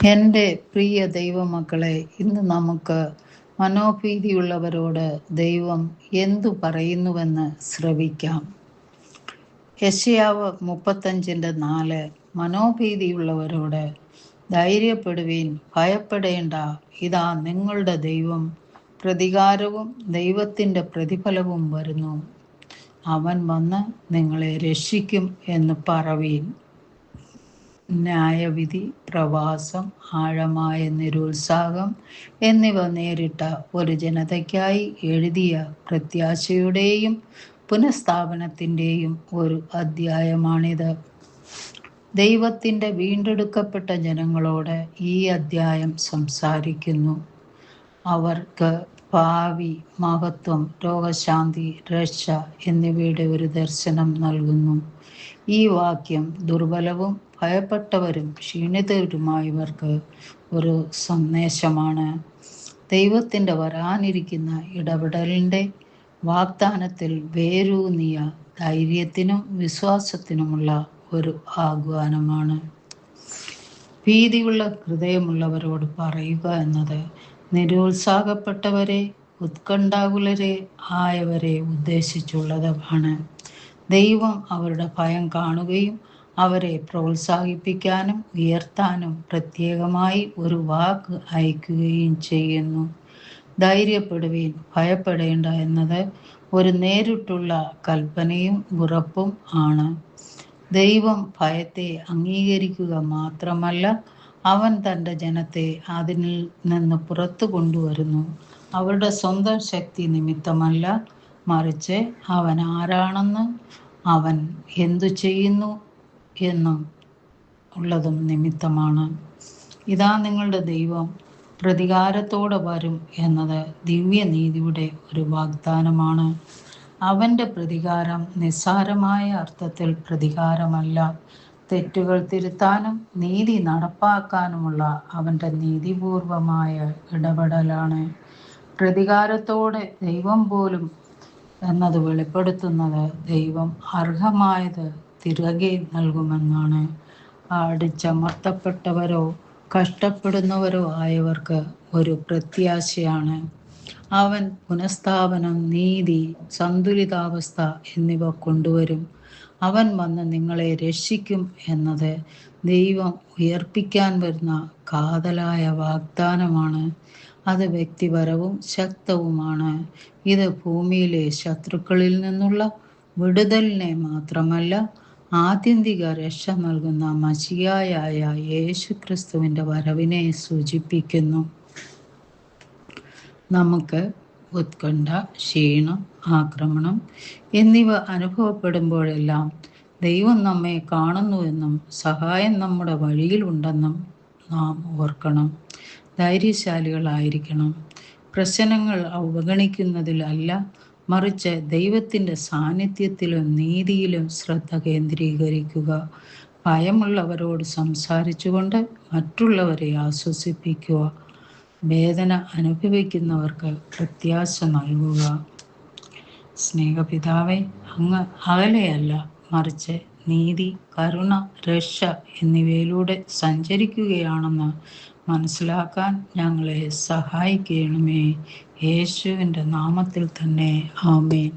എൻ്റെ പ്രിയ ദൈവമക്കളെ, ഇന്ന് നമുക്ക് മനോഭീതിയുള്ളവരോട് ദൈവം എന്തു പറയുന്നുവെന്ന് ശ്രവിക്കാം. യെശയ്യാവ് 35:4. മനോഭീതിയുള്ളവരോട് ധൈര്യപ്പെടുവീൻ, ഭയപ്പെടേണ്ട, ഇതാ നിങ്ങളുടെ ദൈവം, പ്രതികാരവും ദൈവത്തിൻ്റെ പ്രതിഫലവും വരുന്നു, അവൻ വന്ന് നിങ്ങളെ രക്ഷിക്കും എന്ന് പറവീൻ. ന്യായവിധി, പ്രവാസം, ആഴമായ നിരുത്സാഹം എന്നിവ നേരിട്ട ഒരു ജനതയ്ക്കായി എഴുതിയ പ്രത്യാശയുടെയും പുനഃസ്ഥാപനത്തിൻ്റെയും ഒരു അധ്യായമാണിത്. ദൈവത്തിൻ്റെ വീണ്ടെടുക്കപ്പെട്ട ജനങ്ങളോട് ഈ അധ്യായം സംസാരിക്കുന്നു. അവർക്ക് ഭാവി, മഹത്വം, രോഗശാന്തി, രക്ഷ എന്നിവയുടെ ഒരു ദർശനം നൽകുന്നു. ഈ വാക്യം ദുർബലവും ഭയപ്പെട്ടവരും ക്ഷീണിതരുമായവർക്ക് ഒരു സന്ദേശമാണ്. ദൈവത്തിൻ്റെ വരാനിരിക്കുന്ന ഇടപെടലിൻ്റെ വാഗ്ദാനത്തിൽ വേരൂന്നിയ ധൈര്യത്തിനും വിശ്വാസത്തിനുമുള്ള ഒരു ആഹ്വാനമാണ്. ഭീതിയുള്ള ഹൃദയമുള്ളവരോട് പറയുക എന്നത് നിരുത്സാഹപ്പെട്ടവരെ, ഉത്കണ്ഠാകുലരെ ആയവരെ ഉദ്ദേശിച്ചുള്ളതാണ്. ദൈവം അവരുടെ ഭയം കാണുകയും അവരെ പ്രോത്സാഹിപ്പിക്കാനും ഉയർത്താനും പ്രത്യേകമായി ഒരു വാക്ക് അയക്കുകയും ചെയ്യുന്നു. ധൈര്യപ്പെടുവീൻ, ഭയപ്പെടേണ്ട എന്നത് ഒരു നേരിട്ടുള്ള കൽപ്പനയും ഉറപ്പും ആണ്. ദൈവം ഭയത്തെ അംഗീകരിക്കുക മാത്രമല്ല, അവൻ തൻ്റെ ജനത്തെ അതിൽ നിന്ന് പുറത്തു കൊണ്ടുവരുന്നു. അവരുടെ സ്വന്തം ശക്തി നിമിത്തമല്ല, മറിച്ച് അവൻ ആരാണെന്ന്, അവൻ എന്തു ചെയ്യുന്നു എന്നും ഉള്ളതും നിമിത്തമാണ്. ഇതാ നിങ്ങളുടെ ദൈവം പ്രതികാരത്തോടെ വരും എന്നത് ദിവ്യനീതിയുടെ ഒരു വാഗ്ദാനമാണ്. അവൻ്റെ പ്രതികാരം നിസ്സാരമായ അർത്ഥത്തിൽ പ്രതികാരമല്ല, തെറ്റുകൾ തിരുത്താനും നീതി നടപ്പാക്കാനുമുള്ള അവൻ്റെ നീതിപൂർവമായ ഇടപെടലാണ്. പ്രതികാരത്തോടെ ദൈവം പോലും എന്നത് വെളിപ്പെടുത്തുന്നത് ദൈവം അർഹമായത് തിരികെ നൽകുമെന്നാണ്. അടിച്ചമർത്തപ്പെട്ടവരോ കഷ്ടപ്പെടുന്നവരോ ആയവർക്ക് ഒരു പ്രത്യാശയാണ്. അവൻ പുനഃസ്ഥാപനം, നീതി, സന്തുലിതാവസ്ഥ എന്നിവ കൊണ്ടുവരും. അവൻ വന്ന് നിങ്ങളെ രക്ഷിക്കും എന്നത് ദൈവം ഉയർപ്പിക്കാൻ വരുന്ന കാതലായ വാഗ്ദാനമാണ്. അത് വ്യക്തിപരവും ശക്തവുമാണ്. ഇത് ഭൂമിയിലെ ശത്രുക്കളിൽ നിന്നുള്ള വിടുതലിനെ മാത്രമല്ല, ആത്യന്തിക രക്ഷ നൽകുന്ന മശിഹായായ യേശുക്രിസ്തുവിൻ്റെ വരവിനെ സൂചിപ്പിക്കുന്നു. നമുക്ക് ഉത്കണ്ഠ, ക്ഷീണം, ആക്രമണം എന്നിവ അനുഭവപ്പെടുമ്പോഴെല്ലാം ദൈവം നമ്മെ കാണുന്നുവെന്നും സഹായം നമ്മുടെ വഴിയിലുണ്ടെന്നും നാം ഓർക്കണം. ധൈര്യശാലികളായിരിക്കണം. പ്രശ്നങ്ങൾ അവഗണിക്കുന്നതിലല്ല, മറിച്ച് ദൈവത്തിൻ്റെ സാന്നിധ്യത്തിലും നീതിയിലും ശ്രദ്ധ കേന്ദ്രീകരിക്കുക. ഭയമുള്ളവരോട് സംസാരിച്ചുകൊണ്ട് മറ്റുള്ളവരെ ആശ്വസിപ്പിക്കുക. വേദന അനുഭവിക്കുന്നവർക്ക് പ്രത്യാശ നൽകുക. സ്നേഹപിതാവേ, അങ്ങ് അകലെയല്ല, മറിച്ച് നീതി, കരുണ, രക്ഷ എന്നിവയിലൂടെ സഞ്ചരിക്കുകയാണെന്ന് മനസ്സിലാക്കാൻ ഞങ്ങളെ സഹായിക്കണമേ. യേശുവിൻ്റെ നാമത്തിൽ തന്നെ, ആമേൻ.